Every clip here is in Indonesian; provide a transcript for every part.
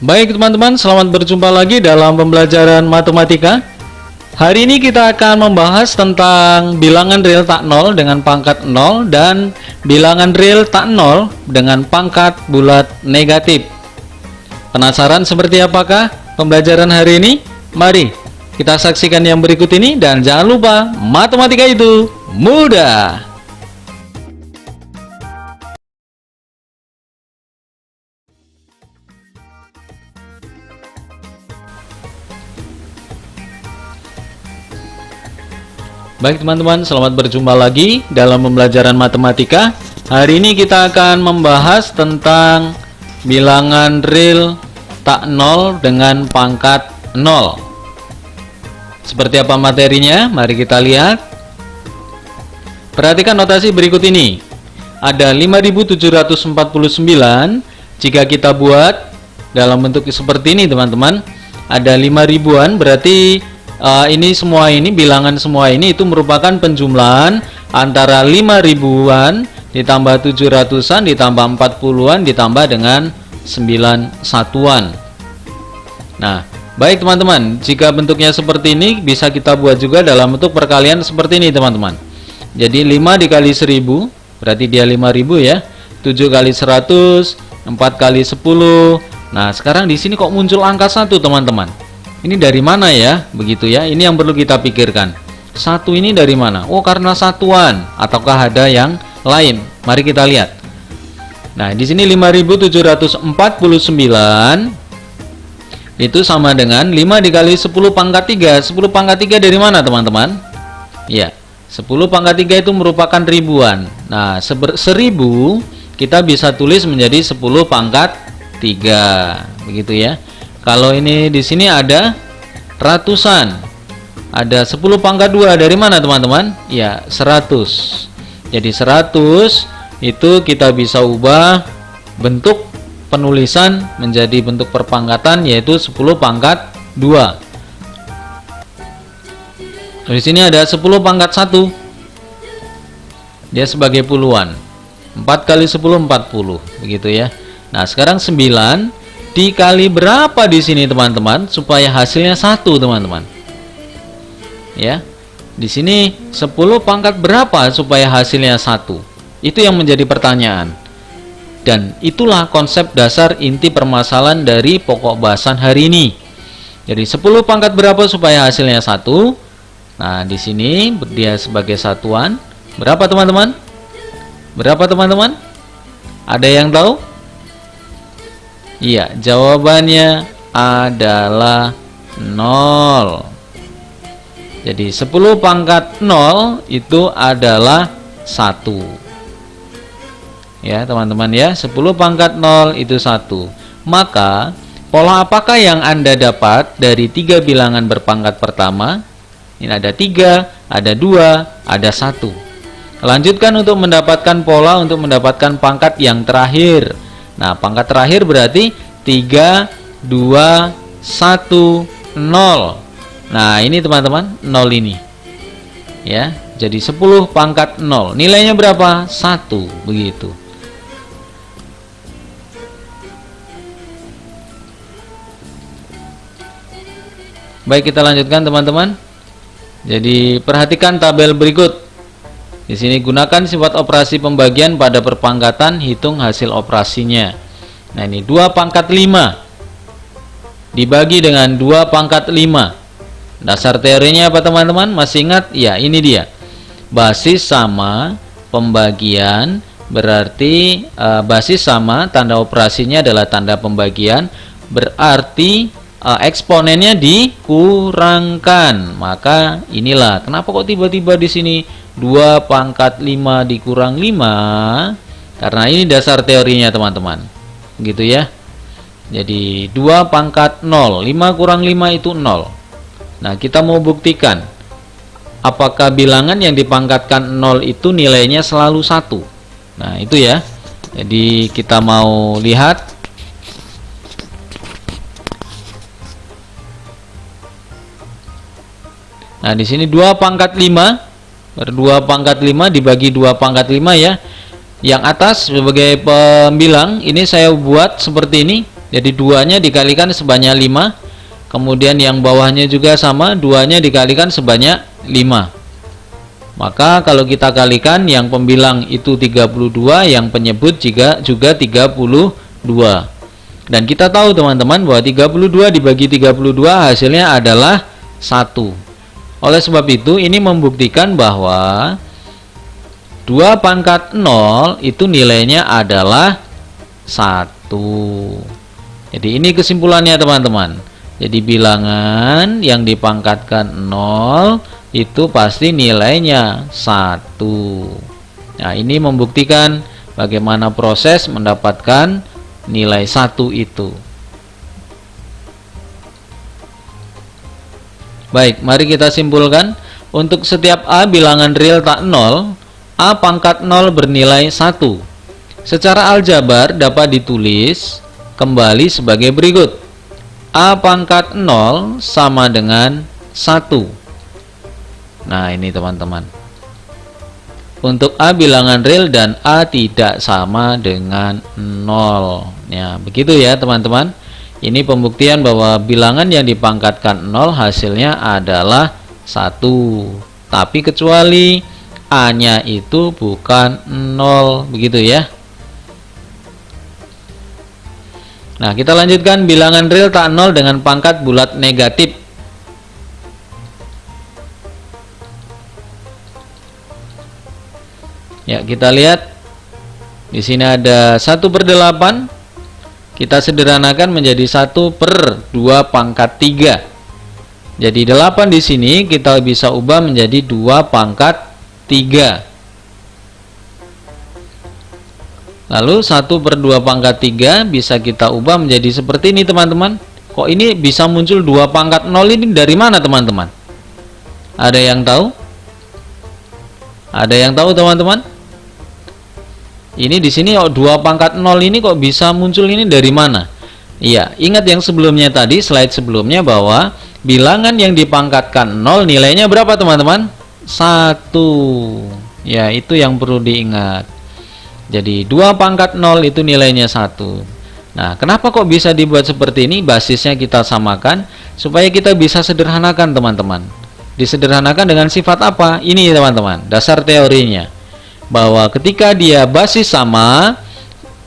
Baik teman-teman, selamat berjumpa lagi dalam pembelajaran matematika. Hari ini kita akan membahas tentang bilangan real tak nol dengan pangkat 0 dan bilangan real tak nol dengan pangkat bulat negatif. Penasaran seperti apakah pembelajaran hari ini? Mari kita saksikan yang berikut ini dan jangan lupa, matematika itu mudah. Baik teman-teman, selamat berjumpa lagi dalam pembelajaran matematika. Hari ini kita akan membahas tentang bilangan real tak nol dengan pangkat 0. Seperti apa materinya? Mari kita lihat. Perhatikan notasi berikut ini. Ada 5749. Jika kita buat dalam bentuk seperti ini teman-teman, ada 5000-an, berarti ini semua ini, bilangan semua ini itu merupakan penjumlahan antara 5000-an ditambah 700-an ditambah 40-an ditambah dengan 9 satuan. Nah, baik teman-teman, jika bentuknya seperti ini bisa kita buat juga dalam bentuk perkalian seperti ini teman-teman. Jadi 5 dikali 1000 berarti dia 5000 ya. 7 kali 100, 4 kali 10. Nah, sekarang di sini kok muncul angka 1 teman-teman? Ini dari mana ya? Begitu ya. Ini yang perlu kita pikirkan. 1 ini dari mana? Oh, karena satuan ataukah ada yang lain? Mari kita lihat. Nah, di sini 5749 itu sama dengan 5 dikali 10 pangkat 3. 10 pangkat 3 dari mana, teman-teman? Ya, 10 pangkat 3 itu merupakan ribuan. Nah, 1000 kita bisa tulis menjadi 10 pangkat 3. Begitu ya. Kalau ini di sini ada ratusan. Ada 10 pangkat 2 dari mana, teman-teman? Ya, 100. Jadi 100 itu kita bisa ubah bentuk penulisan menjadi bentuk perpangkatan, yaitu 10 pangkat 2. Di sini ada 10 pangkat 1. Dia sebagai puluhan. 4 kali 10 40, begitu ya. Nah, sekarang 9 dikali berapa di sini teman-teman supaya hasilnya 1 teman-teman? Ya. Di sini 10 pangkat berapa supaya hasilnya 1? Itu yang menjadi pertanyaan. Dan itulah konsep dasar inti permasalahan dari pokok bahasan hari ini. Jadi 10 pangkat berapa supaya hasilnya 1? Nah, di sini dia sebagai satuan. Berapa teman-teman? Berapa teman-teman? Ada yang tahu? Iya, jawabannya adalah 0. Jadi 10 pangkat 0 itu adalah 1. Ya, teman-teman ya, 10 pangkat 0 itu 1. Maka, pola apakah yang Anda dapat dari 3 bilangan berpangkat pertama? Ini ada 3, ada 2, ada 1. Lanjutkan untuk mendapatkan pola untuk mendapatkan pangkat yang terakhir. Nah, pangkat terakhir berarti 3, 2, 1, 0. Nah, ini teman-teman, 0 ini. Ya, jadi 10 pangkat 0. Nilainya berapa? 1, begitu. Baik, kita lanjutkan teman-teman. Jadi, perhatikan tabel berikut. Di sini gunakan sifat operasi pembagian pada perpangkatan, hitung hasil operasinya. Nah, ini 2 pangkat 5 dibagi dengan 2 pangkat 5. Dasar teorinya apa teman-teman? Masih ingat? Ya, ini dia. Basis sama pembagian berarti basis sama, tanda operasinya adalah tanda pembagian, berarti eksponennya dikurangkan. Maka inilah kenapa kok tiba-tiba di sini 2 pangkat 5 dikurang 5, karena ini dasar teorinya teman-teman, gitu ya. Jadi 2 pangkat 0, 5 kurang 5 itu 0. Nah, kita mau buktikan apakah bilangan yang dipangkatkan 0 itu nilainya selalu 1. Nah, itu ya. Jadi kita mau lihat. Nah, di sini 2 pangkat 5 2 pangkat 5 dibagi 2 pangkat 5 ya. Yang atas sebagai pembilang ini saya buat seperti ini. Jadi 2-nya dikalikan sebanyak 5. Kemudian yang bawahnya juga sama, 2-nya dikalikan sebanyak 5. Maka kalau kita kalikan, yang pembilang itu 32, yang penyebut juga 32. Dan kita tahu teman-teman bahwa 32 dibagi 32 hasilnya adalah 1. Oleh sebab itu ini membuktikan bahwa 2 pangkat 0 itu nilainya adalah 1. Jadi ini kesimpulannya teman-teman. Jadi bilangan yang dipangkatkan 0 itu pasti nilainya 1. Nah, ini membuktikan bagaimana proses mendapatkan nilai 1 itu. Baik, mari kita simpulkan. Untuk setiap A bilangan real tak 0, A pangkat 0 bernilai 1. Secara aljabar dapat ditulis kembali sebagai berikut. A pangkat 0 sama dengan 1. Nah, ini teman-teman. Untuk A bilangan real dan A tidak sama dengan 0. Ya, begitu ya teman-teman. Ini pembuktian bahwa bilangan yang dipangkatkan 0 hasilnya adalah 1. Tapi kecuali A-nya itu bukan 0, begitu ya. Nah, kita lanjutkan bilangan real tak 0 dengan pangkat bulat negatif. Ya, kita lihat di sini ada 1/8. Kita sederhanakan menjadi 1/2 pangkat 3. Jadi 8 di sini kita bisa ubah menjadi 2 pangkat 3. Lalu 1/2 pangkat 3 bisa kita ubah menjadi seperti ini teman-teman. Kok ini bisa muncul 2 pangkat 0 ini dari mana teman-teman? Ada yang tahu? Ada yang tahu teman-teman? Ini di sini 2 pangkat 0 ini kok bisa muncul ini dari mana? Iya, ingat yang sebelumnya tadi, slide sebelumnya, bahwa bilangan yang dipangkatkan 0 nilainya berapa teman-teman? 1. Ya, itu yang perlu diingat. Jadi 2 pangkat 0 itu nilainya 1. Nah, kenapa kok bisa dibuat seperti ini? Basisnya kita samakan supaya kita bisa sederhanakan teman-teman. Disederhanakan dengan sifat apa? Ini teman-teman, dasar teorinya. Bahwa ketika dia basis sama,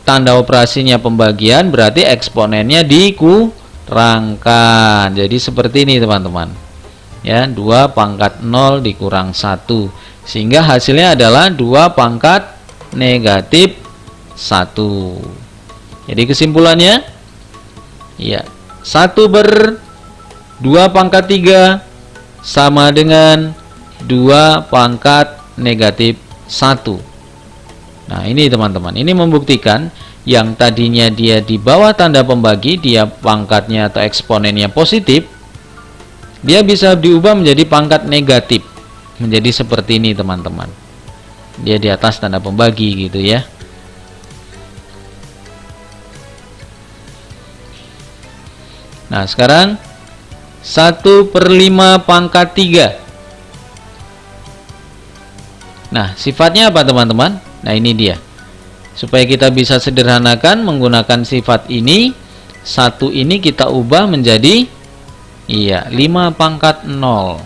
tanda operasinya pembagian, berarti eksponennya dikurangkan. Jadi seperti ini teman-teman. Ya, 2 pangkat 0 dikurang 1. Sehingga hasilnya adalah 2 pangkat negatif 1. Jadi kesimpulannya, ya, 1/2 pangkat 3 sama dengan 2 pangkat negatif 1. Nah, ini teman-teman, ini membuktikan yang tadinya dia di bawah tanda pembagi, dia pangkatnya atau eksponennya positif, dia bisa diubah menjadi pangkat negatif. Menjadi seperti ini teman-teman. Dia di atas tanda pembagi gitu ya. Nah, sekarang 1/5 pangkat 3. Nah, sifatnya apa teman-teman? Nah, ini dia. Supaya kita bisa sederhanakan menggunakan sifat ini, 1 ini kita ubah menjadi 5 pangkat 0.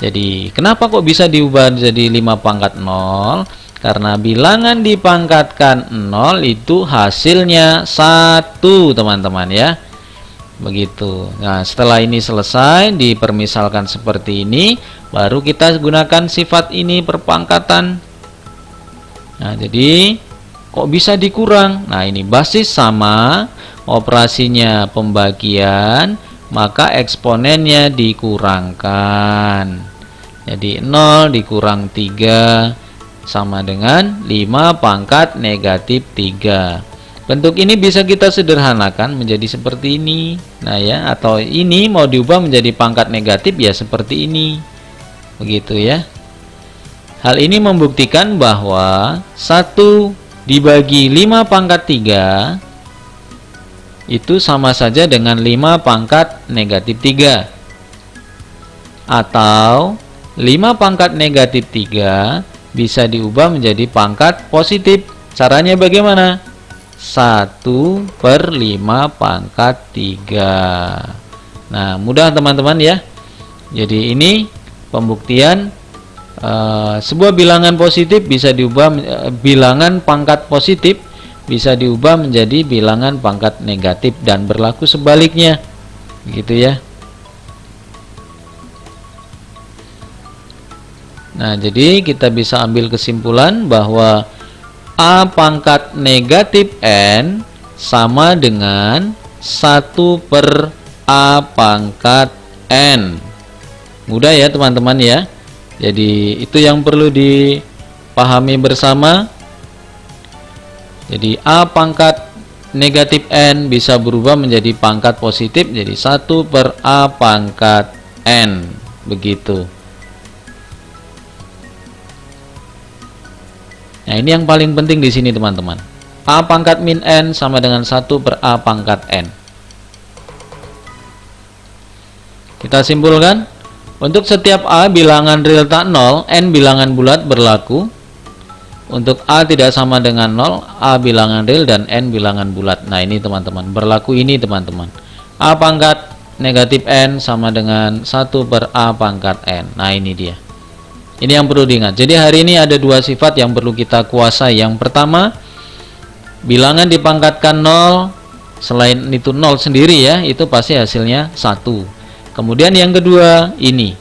Jadi, kenapa kok bisa diubah jadi 5 pangkat 0? Karena bilangan dipangkatkan 0 itu hasilnya 1, teman-teman ya. Begitu. Nah, setelah ini selesai, dipermisalkan seperti ini, baru kita gunakan sifat ini perpangkatan. Nah, jadi kok bisa dikurang? Nah, ini basis sama, operasinya pembagian, maka eksponennya dikurangkan. Jadi 0 dikurang 3 sama dengan 5 pangkat negatif 3. Bentuk ini bisa kita sederhanakan menjadi seperti ini. Nah ya, atau ini mau diubah menjadi pangkat negatif ya seperti ini. Begitu ya. Hal ini membuktikan bahwa 1 dibagi 5 pangkat 3 itu sama saja dengan 5 pangkat negatif 3. Atau 5 pangkat negatif 3 bisa diubah menjadi pangkat positif. Caranya bagaimana? 1/5 pangkat 3. Nah, mudah teman-teman ya. Jadi ini pembuktian sebuah bilangan positif bisa diubah bilangan pangkat positif bisa diubah menjadi bilangan pangkat negatif dan berlaku sebaliknya. Gitu ya. Nah, jadi kita bisa ambil kesimpulan bahwa A pangkat negatif N sama dengan 1/A pangkat N. Mudah ya teman-teman ya. Jadi itu yang perlu dipahami bersama. Jadi A pangkat negatif N bisa berubah menjadi pangkat positif, jadi 1/A pangkat N. Begitu. Nah, ini yang paling penting di sini teman-teman. A pangkat min N sama dengan 1/A pangkat N. Kita simpulkan, untuk setiap A bilangan real tak 0, N bilangan bulat berlaku. Untuk A tidak sama dengan 0, A bilangan real dan N bilangan bulat. Nah, ini teman-teman, berlaku ini teman-teman. A pangkat negatif N sama dengan 1/A pangkat N. Nah, ini dia. Ini yang perlu diingat. Jadi hari ini ada dua sifat yang perlu kita kuasai. Yang pertama, bilangan dipangkatkan 0, selain itu 0 sendiri ya, itu pasti hasilnya 1. Kemudian yang kedua, ini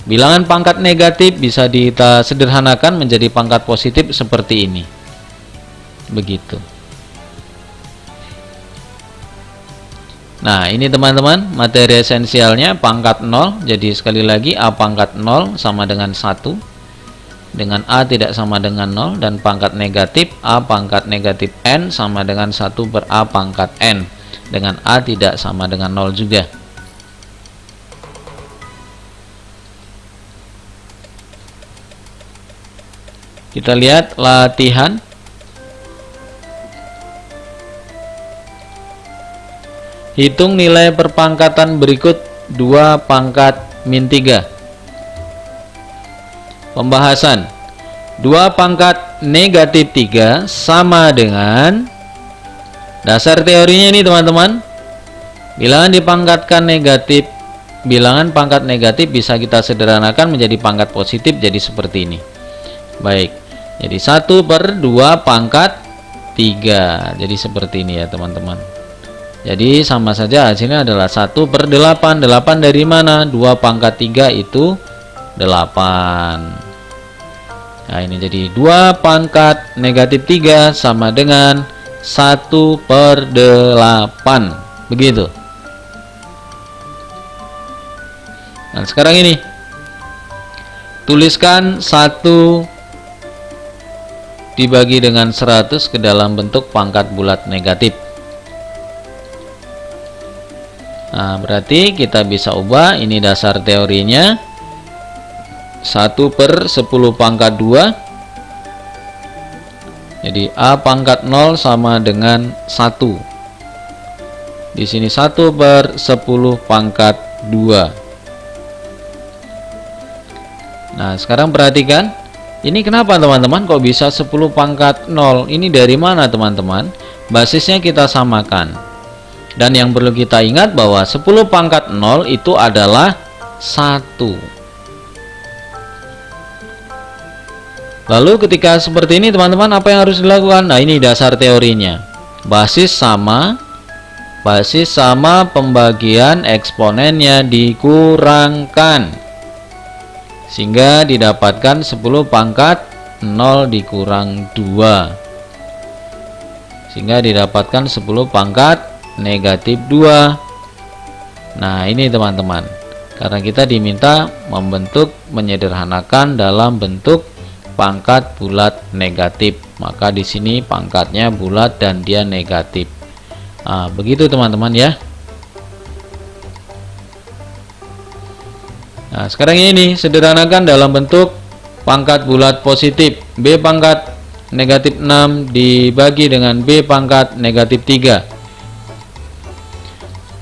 bilangan pangkat negatif bisa kita sederhanakan menjadi pangkat positif seperti ini. Begitu. Nah, ini teman-teman materi esensialnya pangkat 0. Jadi sekali lagi A pangkat 0 sama dengan 1, dengan A tidak sama dengan 0, dan pangkat negatif A pangkat negatif N sama dengan 1/A pangkat N, dengan A tidak sama dengan 0 juga. Kita lihat latihan. Hitung nilai perpangkatan berikut 2 pangkat min 3. Pembahasan. 2 pangkat negatif 3 sama dengan, dasar teorinya ini teman-teman, bilangan dipangkatkan negatif, bilangan pangkat negatif bisa kita sederhanakan menjadi pangkat positif, jadi seperti ini. Baik, jadi 1/2 pangkat 3, jadi seperti ini ya teman-teman. Jadi sama saja hasilnya adalah 1/8. 8 dari mana? 2 pangkat 3 itu 8. Nah, ini jadi 2 pangkat negatif 3 sama dengan 1/8. Begitu. Nah, sekarang ini tuliskan 1 dibagi dengan 100 ke dalam bentuk pangkat bulat negatif. Nah, berarti kita bisa ubah, ini dasar teorinya, 1/10 pangkat 2. Jadi A pangkat 0 sama dengan 1. Di sini 1/10 pangkat 2. Nah, sekarang perhatikan, ini kenapa teman-teman kok bisa 10 pangkat 0? Ini dari mana teman-teman? Basisnya kita samakan. Dan yang perlu kita ingat bahwa 10 pangkat 0 itu adalah 1. Lalu ketika seperti ini teman-teman, apa yang harus dilakukan? Nah, ini dasar teorinya. Basis sama pembagian eksponennya dikurangkan, sehingga didapatkan 10 pangkat 0 dikurang 2, sehingga didapatkan 10 pangkat negatif 2. Nah, ini teman-teman, karena kita diminta menyederhanakan dalam bentuk pangkat bulat negatif, maka di sini pangkatnya bulat dan dia negatif. Nah, begitu teman-teman ya. Nah, sekarang ini sederhanakan dalam bentuk pangkat bulat positif. B pangkat negatif 6 dibagi dengan B pangkat negatif 3.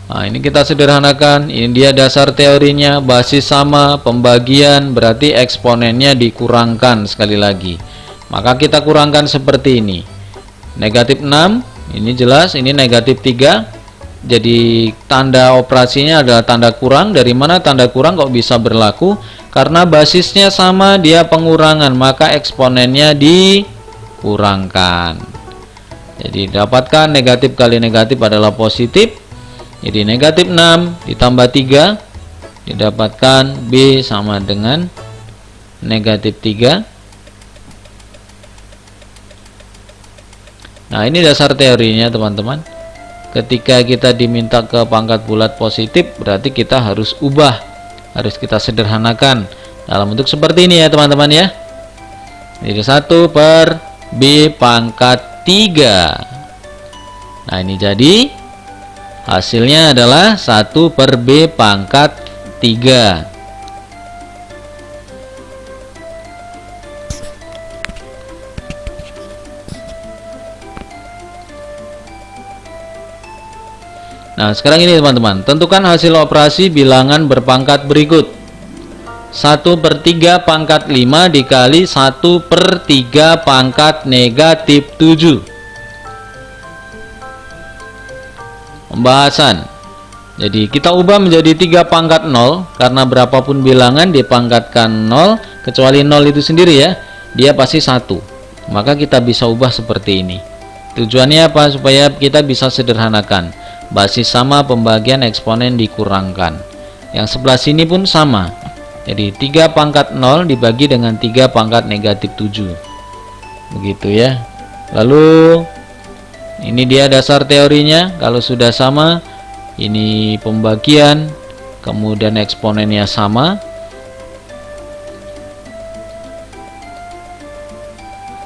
Nah, ini kita sederhanakan. Ini dia dasar teorinya, basis sama, pembagian, berarti eksponennya dikurangkan sekali lagi. Maka kita kurangkan seperti ini. Negatif 6 Ini jelas, ini negatif 3. Jadi tanda operasinya adalah tanda kurang. Dari mana tanda kurang kok bisa berlaku? Karena basisnya sama, dia pengurangan, maka eksponennya dikurangkan. Jadi dapatkan negatif kali negatif adalah positif. Jadi negatif 6 ditambah 3 didapatkan B sama dengan negatif 3. Nah, ini dasar teorinya teman-teman. Ketika kita diminta ke pangkat bulat positif, berarti kita harus ubah, harus kita sederhanakan dalam bentuk seperti ini ya teman-teman ya. Jadi 1 per B pangkat 3. Nah, ini jadi hasilnya adalah 1 per B pangkat 3. Nah, sekarang ini teman-teman, tentukan hasil operasi bilangan berpangkat berikut. 1 per 3 pangkat 5 dikali 1 per 3 pangkat negatif 7. Pembahasan. Jadi kita ubah menjadi 3 pangkat 0, karena berapapun bilangan dipangkatkan 0, kecuali 0 itu sendiri ya, dia pasti 1. Maka kita bisa ubah seperti ini. Tujuannya apa? Supaya kita bisa sederhanakan. Basis sama, pembagian eksponen dikurangkan. Yang sebelah sini pun sama. Jadi 3 pangkat 0 dibagi dengan 3 pangkat negatif 7. Begitu ya. Lalu ini dia dasar teorinya. Kalau sudah sama, ini pembagian, kemudian eksponennya sama.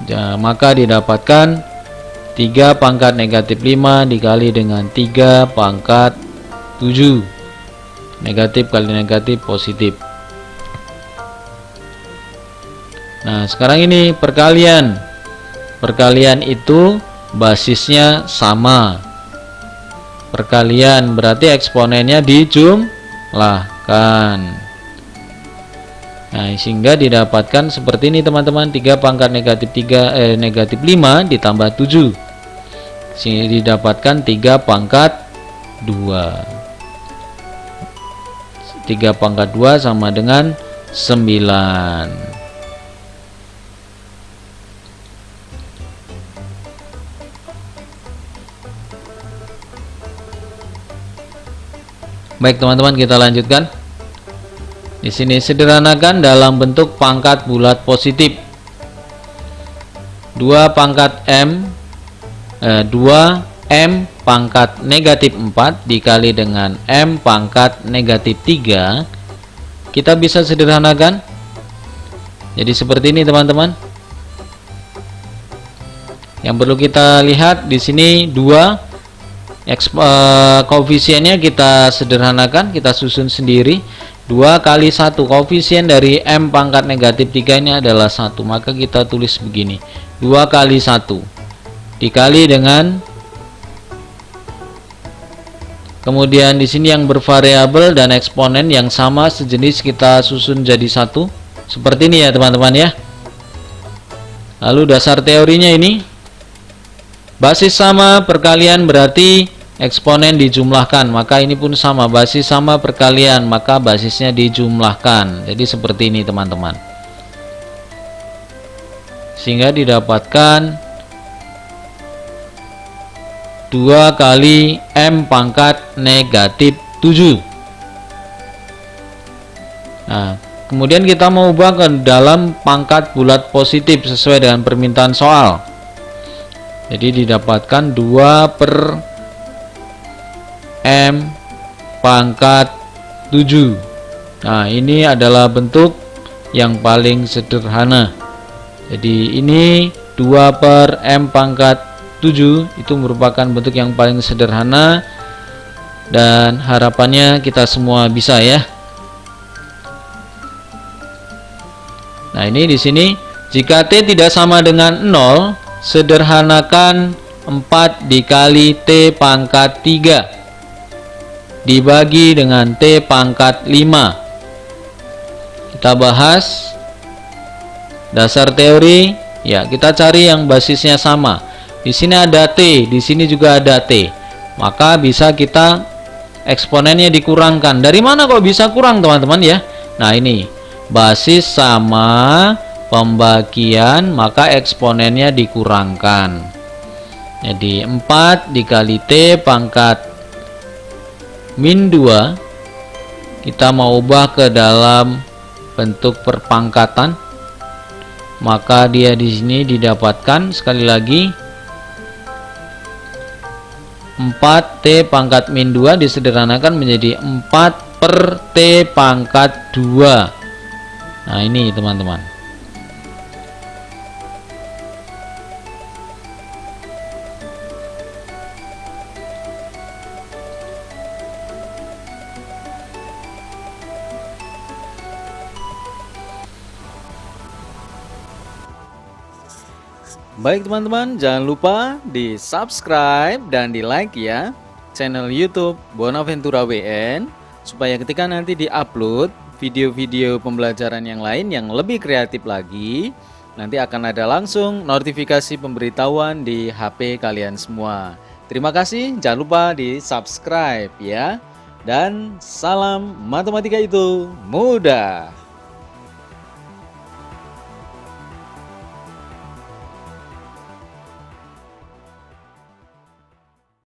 Ya, maka didapatkan 3 pangkat negatif 5 dikali dengan 3 pangkat 7. Negatif kali negatif positif. Nah, sekarang ini perkalian. Perkalian itu basisnya sama. Perkalian berarti eksponennya dijumlahkan. Nah, sehingga didapatkan seperti ini teman-teman, 3 pangkat negatif 5 ditambah 7. Sehingga didapatkan 3 pangkat 2. 3 pangkat 2 sama dengan 9. Baik teman-teman, kita lanjutkan. Di sini sederhanakan dalam bentuk pangkat bulat positif. 2 pangkat M 2M pangkat negatif 4 dikali dengan M pangkat negatif 3. Kita bisa sederhanakan. Jadi seperti ini teman-teman. Yang perlu kita lihat di sini 2 koefisiennya kita sederhanakan, kita susun sendiri. 2 kali 1, koefisien dari M pangkat negatif 3 ini adalah 1, maka kita tulis begini, 2 kali 1 dikali dengan, kemudian di sini yang bervariabel dan eksponen yang sama sejenis kita susun jadi 1 seperti ini ya teman-teman ya. Lalu dasar teorinya ini, basis sama, perkalian berarti eksponen dijumlahkan, maka ini pun sama, basis sama perkalian, maka basisnya dijumlahkan. Jadi seperti ini teman-teman. Sehingga didapatkan 2 kali M pangkat negatif 7. Nah, kemudian kita mau ubah ke dalam pangkat bulat positif sesuai dengan permintaan soal. Jadi didapatkan 2 per M pangkat 7. Nah, ini adalah bentuk yang paling sederhana. Jadi ini 2 per M pangkat 7 itu merupakan bentuk yang paling sederhana, dan harapannya kita semua bisa ya. Nah, ini di sini jika T tidak sama dengan 0, sederhanakan 4 dikali T pangkat 3 dibagi dengan T pangkat 5. Kita bahas dasar teori ya, kita cari yang basisnya sama. Di sini ada T, di sini juga ada T. Maka bisa kita eksponennya dikurangkan. Dari mana kok bisa kurang, teman-teman ya? Nah, ini basis sama pembagian, maka eksponennya dikurangkan. Jadi 4 dikali T pangkat min 2 kita mau ubah ke dalam bentuk perpangkatan, maka dia di sini didapatkan sekali lagi 4T pangkat min 2 disederhanakan menjadi 4 per T pangkat 2. Nah, ini teman-teman. Baik teman-teman, jangan lupa di subscribe dan di like ya channel YouTube Bonaventura WN, supaya ketika nanti di-upload video-video pembelajaran yang lain yang lebih kreatif lagi, nanti akan ada langsung notifikasi pemberitahuan di HP kalian semua. Terima kasih, jangan lupa di subscribe ya. Dan salam matematika itu mudah.